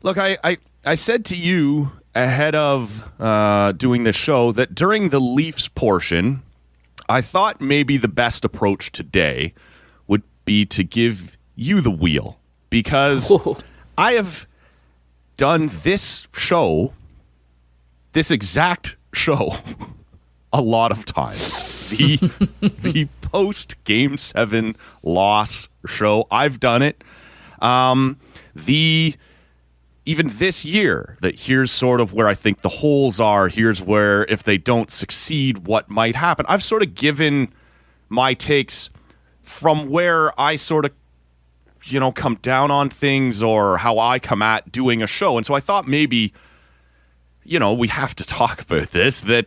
Look, I said to you ahead of doing this show that during the Leafs portion, I thought maybe the best approach today would be to give you the wheel, because I have done this exact show, a lot of times. The post Game 7 loss show, I've done it. Even this year, that here's sort of where I think the holes are. Here's where, if they don't succeed, what might happen. I've sort of given my takes from where I sort of, come down on things or how I come at doing a show. And so I thought maybe, we have to talk about this, that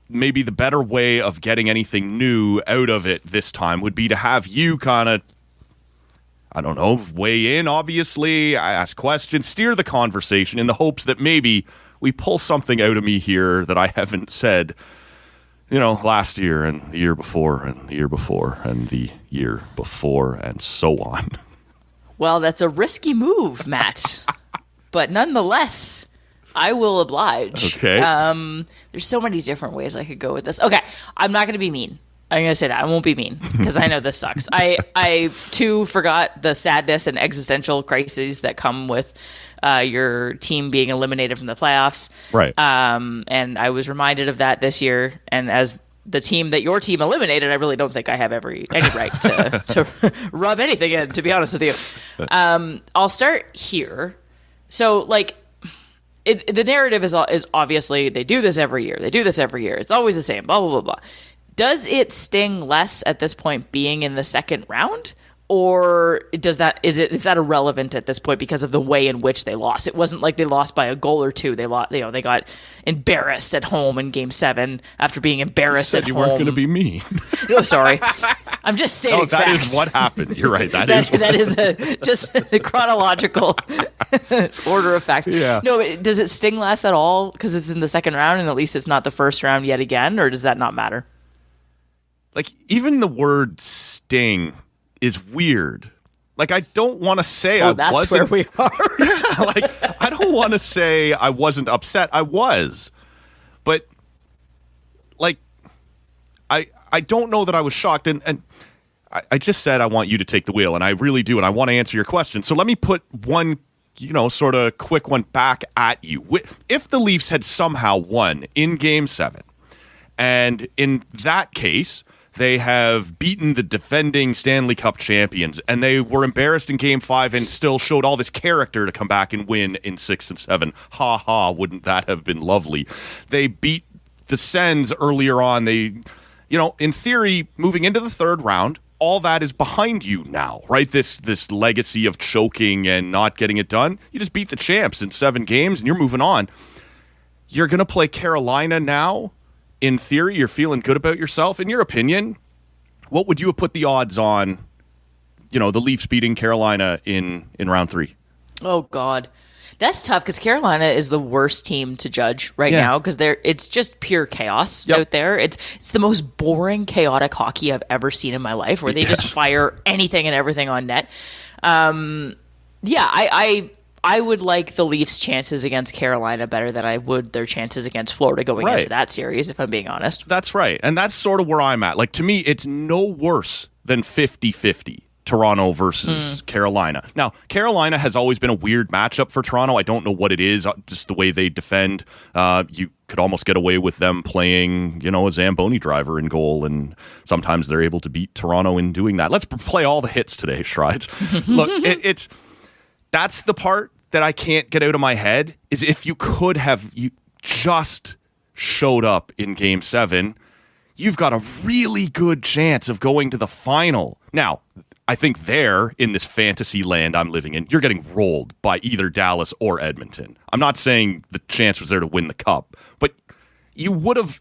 maybe the better way of getting anything new out of it this time would be to have you kind of, I don't know, weigh in, obviously, ask questions, steer the conversation in the hopes that maybe we pull something out of me here that I haven't said, last year and the year before and the year before and the year before and so on. Well, that's a risky move, Matt. But nonetheless, I will oblige. Okay. There's so many different ways I could go with this. Okay, I'm not going to be mean. I'm going to say that. I won't be mean because I know this sucks. I too forgot the sadness and existential crises that come with your team being eliminated from the playoffs. Right. And I was reminded of that this year. And as the team that your team eliminated, I really don't think I have any right to rub anything in, to be honest with you. I'll start here. So, the narrative is obviously they do this every year. They do this every year. It's always the same, blah, blah, blah, blah. Does it sting less at this point being in the second round? Or is that irrelevant at this point because of the way in which they lost? It wasn't like they lost by a goal or two. They lost, they got embarrassed at home in Game 7 after being embarrassed at home. You weren't going to be mean. Oh, sorry. I'm just saying that facts. is what happened. You're right. That is just a chronological order of facts. Yeah. No, does it sting less at all because it's in the second round and at least it's not the first round yet again, or does that not matter? Even the word sting is weird. I don't want to say I wasn't. That's where we are. I don't want to say I wasn't upset. I was. But, I don't know that I was shocked. And I just said I want you to take the wheel, and I really do, and I want to answer your question. So let me put one, sort of quick one back at you. If the Leafs had somehow won in Game 7, and in that case, they have beaten the defending Stanley Cup champions, and they were embarrassed in Game 5 and still showed all this character to come back and win in 6 and 7. Ha ha, wouldn't that have been lovely? They beat the Sens earlier on. They, in theory, moving into the third round, all that is behind you now, right? This legacy of choking and not getting it done. You just beat the champs in 7 games, and you're moving on. You're going to play Carolina now. In theory, you're feeling good about yourself. In your opinion, what would you have put the odds on, the Leafs beating Carolina in round 3? Oh, God. That's tough because Carolina is the worst team to judge right now because it's just pure chaos out there. It's the most boring, chaotic hockey I've ever seen in my life where they just fire anything and everything on net. I would like the Leafs' chances against Carolina better than I would their chances against Florida going into that series, if I'm being honest. That's right. And that's sort of where I'm at. To me, it's no worse than 50-50, Toronto versus Carolina. Now, Carolina has always been a weird matchup for Toronto. I don't know what it is, just the way they defend. You could almost get away with them playing, a Zamboni driver in goal, and sometimes they're able to beat Toronto in doing that. Let's play all the hits today, Strides. Look, that's the part that I can't get out of my head is if you just showed up in Game 7, you've got a really good chance of going to the final. Now, I think there, in this fantasy land I'm living in, you're getting rolled by either Dallas or Edmonton. I'm not saying the chance was there to win the cup, but you would have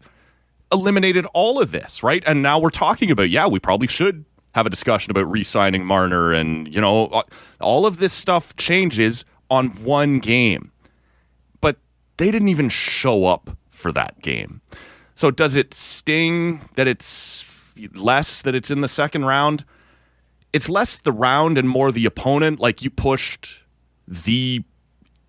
eliminated all of this, right? And now we're talking about, we probably should have a discussion about re-signing Marner and, all of this stuff changes on one game. But they didn't even show up for that game. So does it sting that it's less that it's in the second round? It's less the round and more the opponent. You pushed the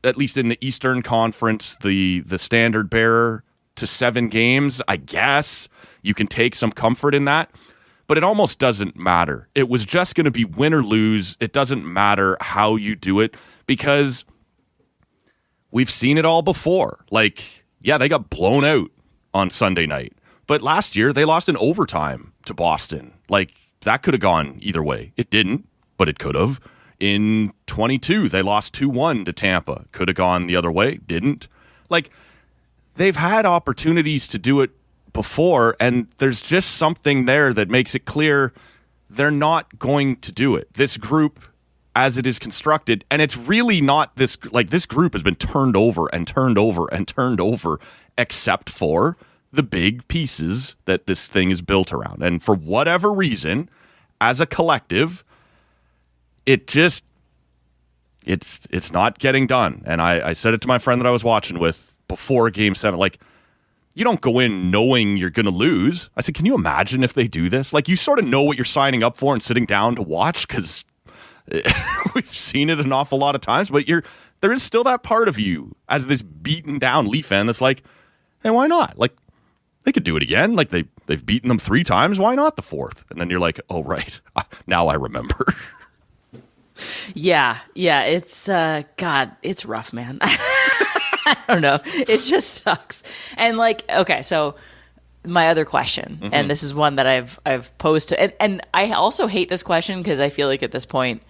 at least in the Eastern Conference, the standard bearer to 7 games. I guess you can take some comfort in that, but it almost doesn't matter. It was just going to be win or lose. It doesn't matter how you do it because we've seen it all before. Like, yeah, they got blown out on Sunday night, but last year they lost in overtime to Boston. Like, that could have gone either way. It didn't, but it could have. In 22, they lost 2-1 to Tampa. Could have gone the other way. Didn't. Like, they've had opportunities to do it before, and there's just something there that makes it clear they're not going to do it. This group, as it is constructed, and it's really not this, like, this group has been turned over and turned over and turned over, except for the big pieces that this thing is built around. And for whatever reason, as a collective, it's not getting done. And I said it to my friend that I was watching with before Game 7. Like, you don't go in knowing you're going to lose. I said, can you imagine if they do this? Like, you sort of know what you're signing up for and sitting down to watch because we've seen it an awful lot of times. But there is still that part of you as this beaten down Leaf fan that's like, hey, why not? Like, they could do it again. Like, they've beaten them 3 times. Why not the 4th? And then you're like, oh, right. Now I remember. Yeah, it's God, it's rough, man. I don't know. It just sucks. And like, okay, so my other question, and this is one that I've posed to, and I also hate this question because I feel like at this point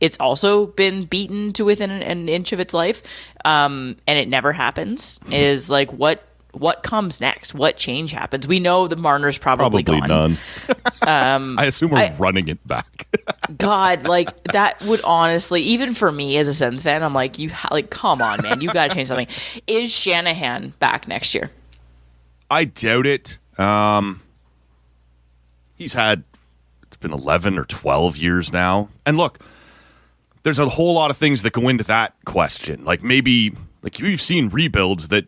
it's also been beaten to within an inch of its life, and it never happens. Is like, what comes next? What change happens? We know the Marner's probably gone. None. I assume we're running it back. God, like, that would honestly, even for me as a Sens fan, I'm like, come on, man, you got to change something. Is Shanahan back next year? I doubt it. It's been 11 or 12 years now. And look, there's a whole lot of things that go into that question. Like, maybe, like, we've seen rebuilds that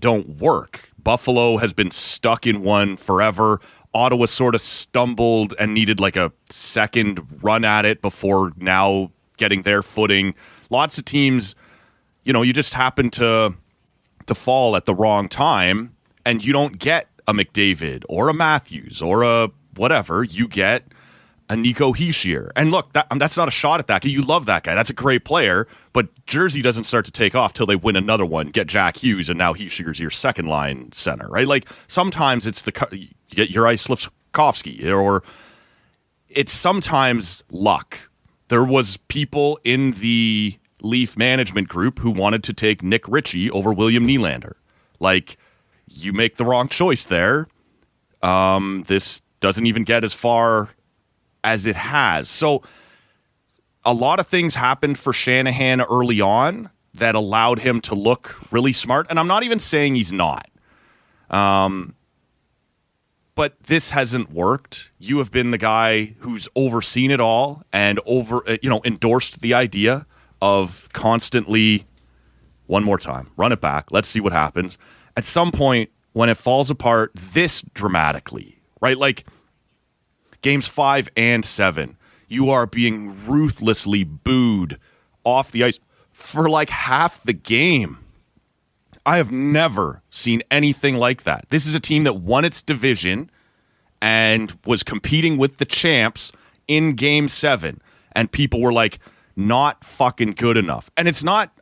don't work. Buffalo has been stuck in one forever. Ottawa sort of stumbled and needed like a second run at it before now getting their footing. Lots of teams, you just happen to fall at the wrong time, and you don't get a McDavid or a Matthews or a whatever. You get a Nico Hischier. And look, that's not a shot at that guy. You love that guy. That's a great player. But Jersey doesn't start to take off till they win another one, get Jack Hughes, and now Hischier's your second line center, right? Like, sometimes it's you get Juraj Slafkovsky, or it's sometimes luck. There was people in the Leaf management group who wanted to take Nick Ritchie over William Nylander. Like, you make the wrong choice there. This doesn't even get as far as it has. So a lot of things happened for Shanahan early on that allowed him to look really smart. And I'm not even saying he's not. But this hasn't worked. You have been the guy who's overseen it all and endorsed the idea of constantly, one more time, run it back. Let's see what happens. At some point, when it falls apart this dramatically, right? Like, Games 5 and 7, you are being ruthlessly booed off the ice for like half the game. I have never seen anything like that. This is a team that won its division and was competing with the champs in Game 7. And people were like, not fucking good enough. And it's not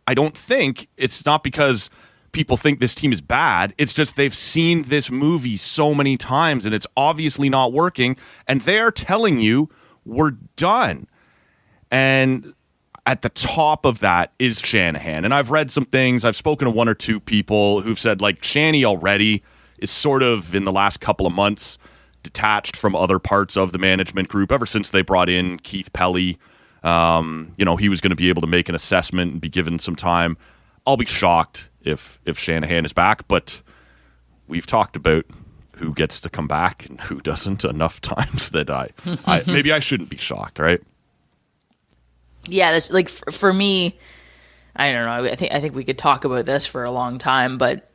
because people think this team is bad. It's just they've seen this movie so many times and it's obviously not working. And they're telling you, we're done. And at the top of that is Shanahan. And I've read some things. I've spoken to one or two people who've said, like, Shanny already is sort of, in the last couple of months, detached from other parts of the management group ever since they brought in Keith Pelly. He was going to be able to make an assessment and be given some time. I'll be shocked if Shanahan is back, but we've talked about who gets to come back and who doesn't enough times that I maybe I shouldn't be shocked, right? Yeah, that's like for me. I don't know. I think we could talk about this for a long time, but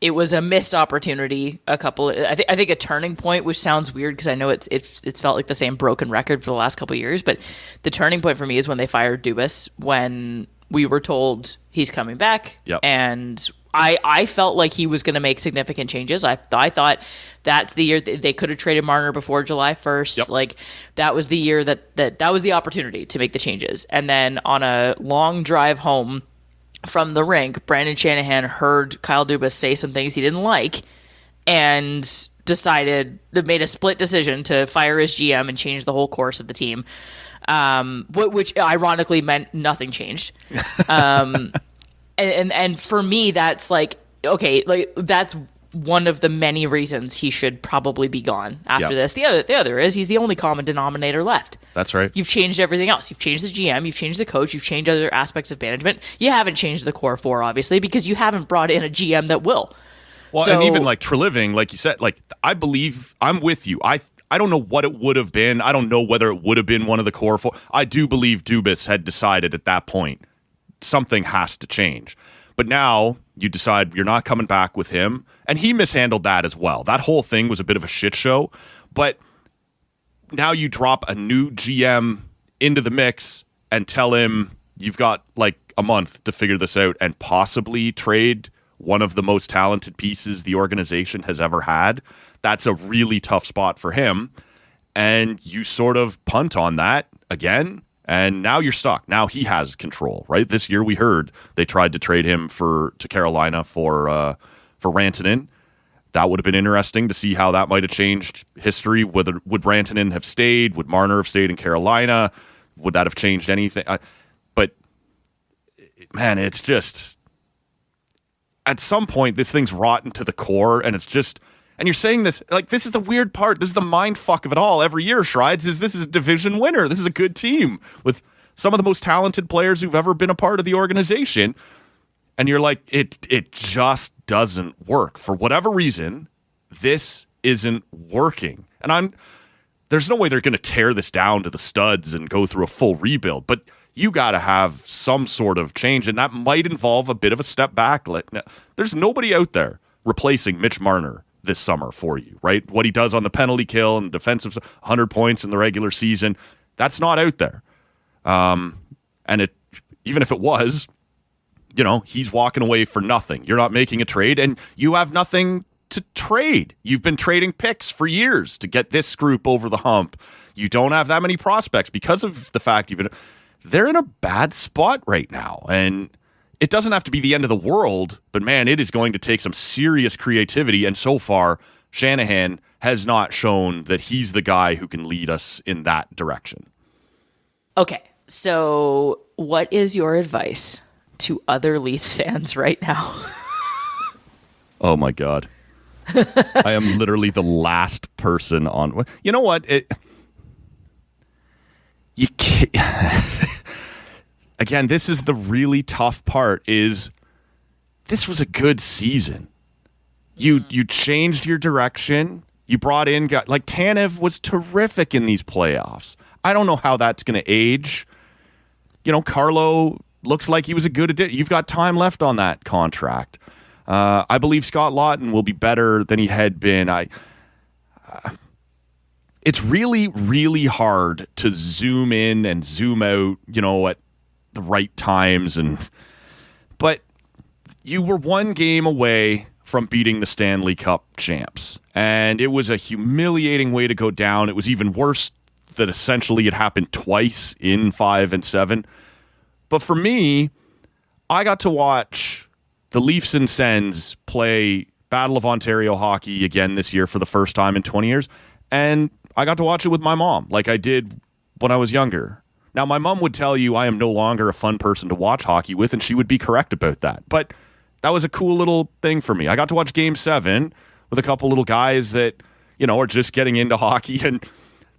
it was a missed opportunity. I think a turning point, which sounds weird because I know it's felt like the same broken record for the last couple of years. But the turning point for me is when they fired Dubas, when we were told he's coming back. Yep. And I felt like he was going to make significant changes. I thought that's the year they could have traded Marner before July 1st. Yep. Like that was the year that was the opportunity to make the changes. And then on a long drive home from the rink, Brandon Shanahan heard Kyle Dubas say some things he didn't like and made a split decision to fire his GM and change the whole course of the team. Which ironically meant nothing changed. And for me, that's like, okay, like that's one of the many reasons he should probably be gone after this. The other is he's the only common denominator left. That's right. You've changed everything else. You've changed the GM, you've changed the coach, you've changed other aspects of management. You haven't changed the core four, obviously, because you haven't brought in a GM that will. Well, and even like Treliving, like you said, like I believe I'm with you. I don't know what it would have been. I don't know whether it would have been one of the core four. I do believe Dubas had decided at that point something has to change. But now you decide you're not coming back with him. And he mishandled that as well. That whole thing was a bit of a shit show. But now you drop a new GM into the mix and tell him you've got like a month to figure this out and possibly trade one of the most talented pieces the organization has ever had. That's a really tough spot for him. And you sort of punt on that again. And now you're stuck. Now he has control, right? This year we heard they tried to trade him to Carolina for Rantanen. That would have been interesting to see how that might have changed history. Would Rantanen have stayed? Would Marner have stayed in Carolina? Would that have changed anything? But man, it's just at some point this thing's rotten to the core, and it's just. And you're saying this, like, this is the weird part. This is the mind fuck of it all every year, Shrides, is this is a division winner. This is a good team with some of the most talented players who've ever been a part of the organization. And you're like, it just doesn't work. For whatever reason, this isn't working. And there's no way they're going to tear this down to the studs and go through a full rebuild. But you got to have some sort of change, and that might involve a bit of a step back. There's nobody out there replacing Mitch Marner this summer for you, right? What he does on the penalty kill and defensive 100 points in the regular season, that's not out there. And even if it was, he's walking away for nothing. You're not making a trade, and you have nothing to trade. You've been trading picks for years to get this group over the hump. You don't have that many prospects because of the fact they're in a bad spot right now. And it doesn't have to be the end of the world, but man, it is going to take some serious creativity. And so far, Shanahan has not shown that he's the guy who can lead us in that direction. Okay, so what is your advice to other Leafs fans right now? Oh my God. I am literally the last person on. You know what? You can't. Again, this is the really tough part, is this was a good season. You changed your direction. You brought in guys like Tanev was terrific in these playoffs. I don't know how that's going to age. Carlo looks like he was a good addition. You've got time left on that contract. I believe Scott Laughton will be better than he had been. It's really, really hard to zoom in and zoom out, at the right times, but you were one game away from beating the Stanley Cup champs, and it was a humiliating way to go down. It was even worse that essentially it happened twice in 5 and 7. But for me, I got to watch the Leafs and Sens play Battle of Ontario hockey again this year for the first time in 20 years, and I got to watch it with my mom like I did when I was younger. Now, my mom would tell you I am no longer a fun person to watch hockey with, and she would be correct about that. But that was a cool little thing for me. I got to watch Game 7 with a couple little guys that, are just getting into hockey, and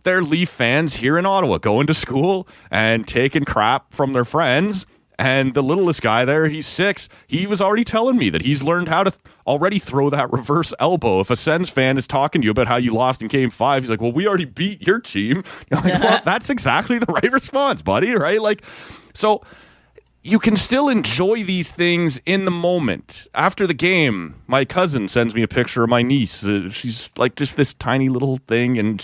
they're Leaf fans here in Ottawa, going to school and taking crap from their friends. And the littlest guy there, he's 6. He was already telling me that he's learned how to already throw that reverse elbow. If a Sens fan is talking to you about how you lost in Game 5, he's like, well, we already beat your team. You're like, well, that's exactly the right response, buddy, right? So you can still enjoy these things in the moment. After the game, my cousin sends me a picture of my niece. She's like just this tiny little thing, and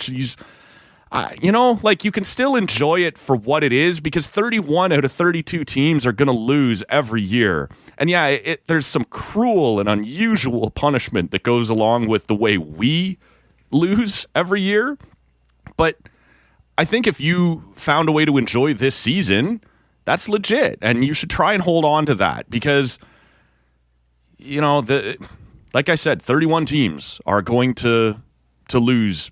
like you can still enjoy it for what it is because 31 out of 32 teams are going to lose every year. And yeah, there's some cruel and unusual punishment that goes along with the way we lose every year. But I think if you found a way to enjoy this season, that's legit. And you should try and hold on to that because, like I said, 31 teams are going to lose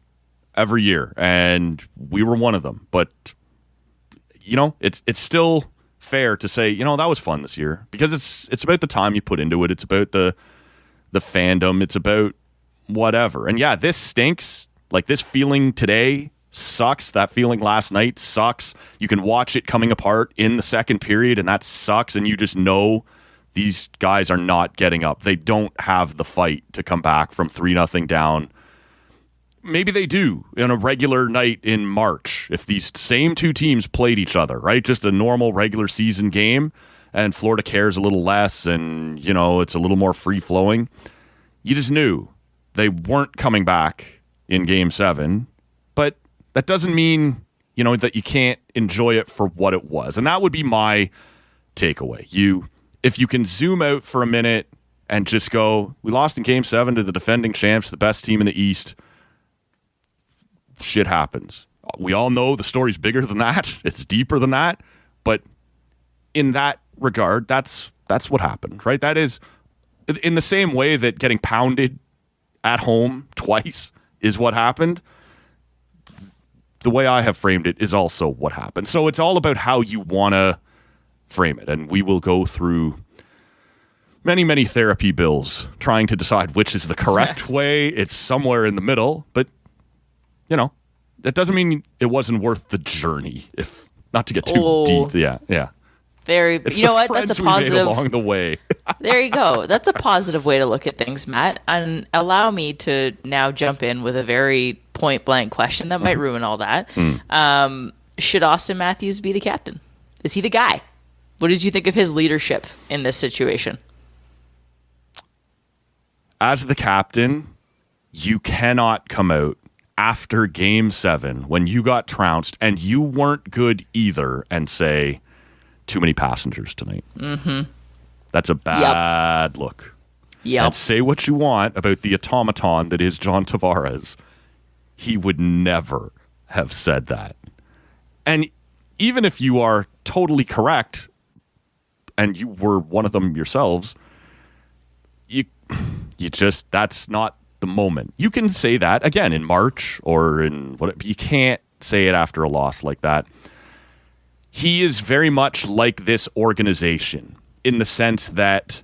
every year, and we were one of them. But it's still fair to say, that was fun this year because it's about the time you put into it. It's about the fandom. It's about whatever. And yeah, this stinks. Like this feeling today sucks. That feeling last night sucks. You can watch it coming apart in the second period, and that sucks. And you just know these guys are not getting up. They don't have the fight to come back from 3-0 down. Maybe they do in a regular night in March if these same two teams played each other, right? Just a normal regular season game, and Florida cares a little less, and it's a little more free flowing. You just knew they weren't coming back in Game 7, but that doesn't mean that you can't enjoy it for what it was, and that would be my takeaway. If you can zoom out for a minute and just go, we lost in Game 7 to the defending champs, the best team in the East. Shit happens. We all know the story's bigger than that. It's deeper than that. But in that regard, that's what happened, right? That is in the same way that getting pounded at home twice is what happened. The way I have framed it is also what happened. So it's all about how you want to frame it. And we will go through many, many therapy bills trying to decide which is the correct way. It's somewhere in the middle, but that doesn't mean it wasn't worth the journey. If not to get too deep, yeah. Very. It's you know what? That's a positive along the way. There you go. That's a positive way to look at things, Matt. And allow me to now jump in with a very point blank question that might ruin all that. Should Auston Matthews be the captain? Is he the guy? What did you think of his leadership in this situation? As the captain, you cannot come out after Game 7 when you got trounced and you weren't good either and say, too many passengers tonight. Mm-hmm. That's a bad look. Yep. And say what you want about the automaton that is John Tavares. He would never have said that. And even if you are totally correct and you were one of them yourselves, you just, that's not the moment. You can say that again in March or in what, you can't say it after a loss like that. He is very much like this organization in the sense that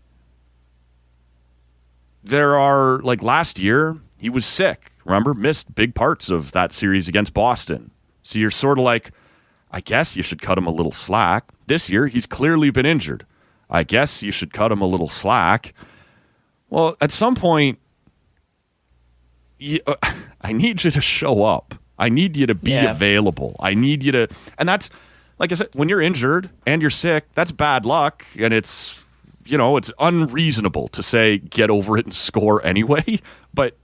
there are, like last year, he was sick. Remember, missed big parts of that series against Boston. So you're sort of like, I guess you should cut him a little slack. This year, he's clearly been injured. I guess you should cut him a little slack. Well, at some point, I need you to show up. I need you to be available. I need you to, and that's, like I said, when you're injured and you're sick, that's bad luck, and it's, it's unreasonable to say get over it and score anyway, but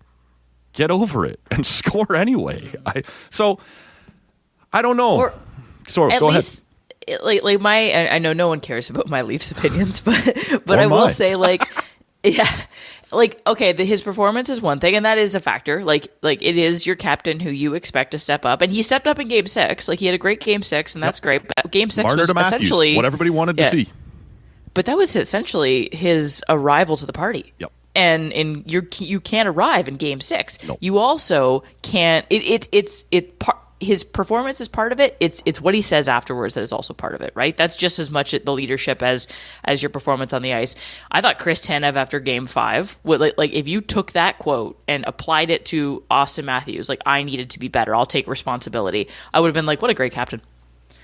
get over it and score anyway. I don't know. Go ahead. Like I know no one cares about my Leafs opinions, but I will say his performance is one thing, and that is a factor. Like it is your captain who you expect to step up, and he stepped up in Game 6. Like he had a great Game 6, and that's great. But Game 6 Marner was to Matthews, essentially what everybody wanted to see. But that was essentially his arrival to the party. Yep. And you can't arrive in Game 6. Nope. You also can't. His performance is part of it. It's what he says afterwards that is also part of it, right? That's just as much the leadership as your performance on the ice. I thought Chris Tanev after Game 5, like if you took that quote and applied it to Auston Matthews, like I needed to be better, I'll take responsibility, I would have been like, what a great captain.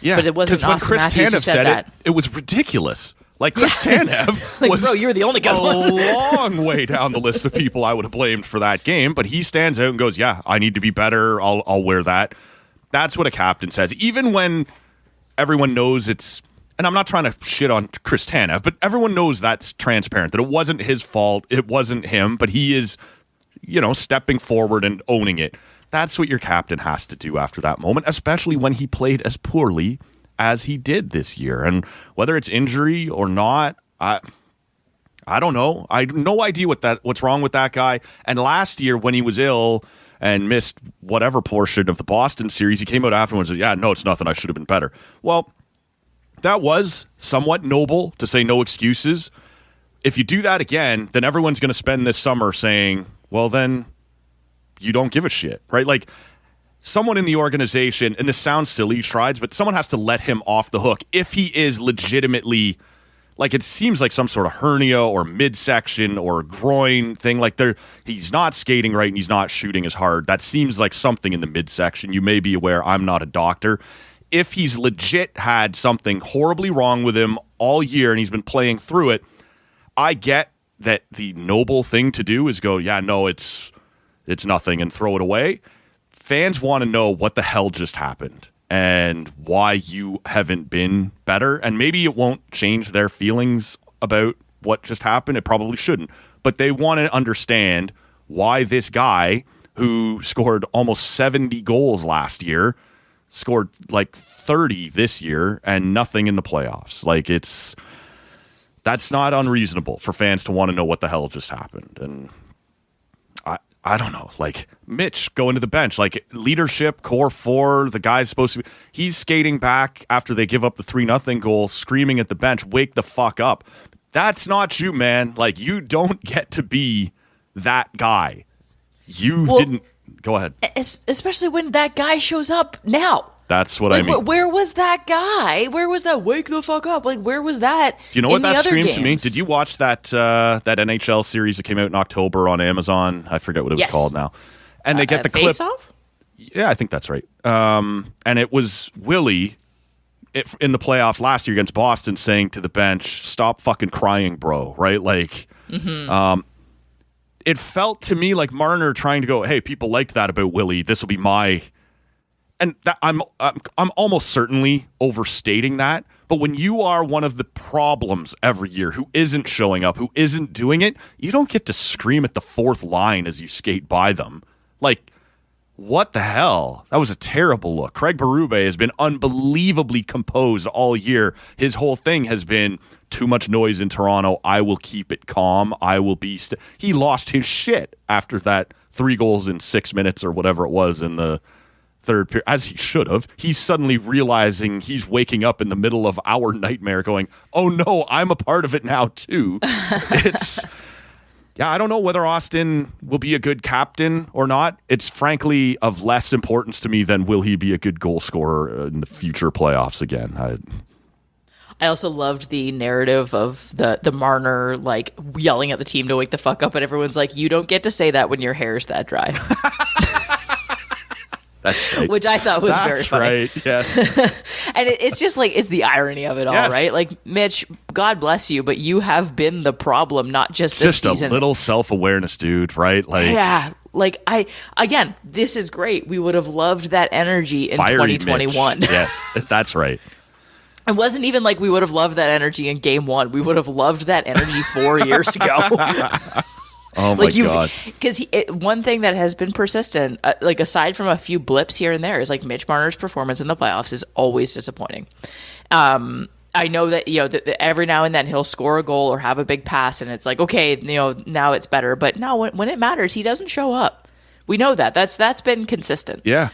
Yeah, but it wasn't when Auston Chris Matthews Tanev who said that. it was ridiculous. Like Chris Tanev was bro, you were the only good a one. long way down the list of people I would have blamed for that game, but he stands out and goes, yeah, I need to be better. I'll wear that. That's what a captain says. Even when everyone knows it's, and I'm not trying to shit on Chris Tanev, but everyone knows that's transparent, that it wasn't his fault, it wasn't him, but he is, stepping forward and owning it. That's what your captain has to do after that moment, especially when he played as poorly as he did this year. And whether it's injury or not, I don't know. I have no idea what's wrong with that guy. And last year when he was ill and missed whatever portion of the Boston series, he came out afterwards and said, yeah, no, it's nothing. I should have been better. Well, that was somewhat noble to say no excuses. If you do that again, then everyone's going to spend this summer saying, well, then you don't give a shit, right? Like, someone in the organization, and this sounds silly, Strides, but someone has to let him off the hook if he is legitimately, like, it seems like some sort of hernia or midsection or groin thing. Like, he's not skating right and he's not shooting as hard. That seems like something in the midsection. You may be aware, I'm not a doctor. If he's legit had something horribly wrong with him all year and he's been playing through it, I get that the noble thing to do is go, yeah, no, it's nothing, and throw it away. Fans want to know what the hell just happened and why you haven't been better. And maybe it won't change their feelings about what just happened. It probably shouldn't. But they want to understand why this guy who scored almost 70 goals last year scored like 30 this year and nothing in the playoffs. Like, that's not unreasonable for fans to want to know what the hell just happened. And I don't know, like, Mitch going to the bench, like, leadership, core four, the guy's supposed to be, he's skating back after they give up the 3-0 goal, screaming at the bench, wake the fuck up. That's not you, man. Like, you don't get to be that guy. Didn't, go ahead. Especially when that guy shows up now. That's what I mean. Where was that guy? Where was that wake the fuck up? Like, where was that? Do you know what that screamed to me? Did you watch that NHL series that came out in October on Amazon? I forget what it was called now. And they get the clip. Face Off? Yeah, I think that's right. And it was Willie in the playoffs last year against Boston saying to the bench, "Stop fucking crying, bro." Right? Like, it felt to me like Marner trying to go, "Hey, people liked that about Willie. This will be my." And I'm almost certainly overstating that. But when you are one of the problems every year who isn't showing up, who isn't doing it, you don't get to scream at the fourth line as you skate by them. Like, what the hell? That was a terrible look. Craig Berube has been unbelievably composed all year. His whole thing has been too much noise in Toronto. I will keep it calm. I will be... He lost his shit after that 3 goals in 6 minutes or whatever it was in the third period, as he should have. He's suddenly realizing he's waking up in the middle of our nightmare going, oh no, I'm a part of it now too. I don't know whether Auston will be a good captain or not. It's frankly of less importance to me than will he be a good goal scorer in the future playoffs again. I also loved the narrative of the Marner, like, yelling at the team to wake the fuck up, and everyone's like, you don't get to say that when your hair's that dry. That's right. Which I thought was very funny. That's right, yes. And it's just like, it's the irony of it all, right? Like, Mitch, God bless you, but you have been the problem, not just this season. Just a little self-awareness, dude, right? Like, yeah. Like, again, this is great. We would have loved that energy in 2021. Yes, that's right. It wasn't even like we would have loved that energy in game 1. We would have loved that energy 4 years ago. Oh my God. Because one thing that has been persistent, like, aside from a few blips here and there, is like Mitch Marner's performance in the playoffs is always disappointing. I know that, that every now and then he'll score a goal or have a big pass and it's like, okay, now it's better. But no, when it matters, he doesn't show up. We know that. That's been consistent. Yeah.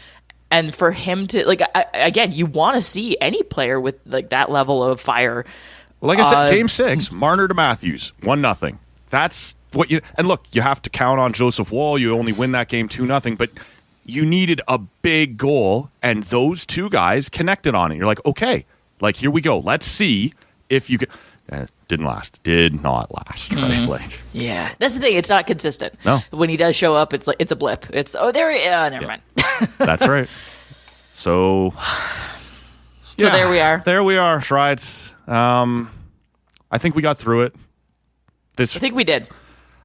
And for him to, like, again, you want to see any player with, like, that level of fire. Well, like I said, Game 6, Marner to Matthews, 1-0. That's what and look, you have to count on Joseph Woll. You only win that game 2-0, but you needed a big goal, and those two guys connected on it. You're like, okay, like, here we go. Let's see if you can. Did not last. Right? Like, yeah, that's the thing. It's not consistent. No. When he does show up, it's like, it's a blip. It's never mind. That's right. So there we are. There we are, Schreitz. I think we got through it. I think we did.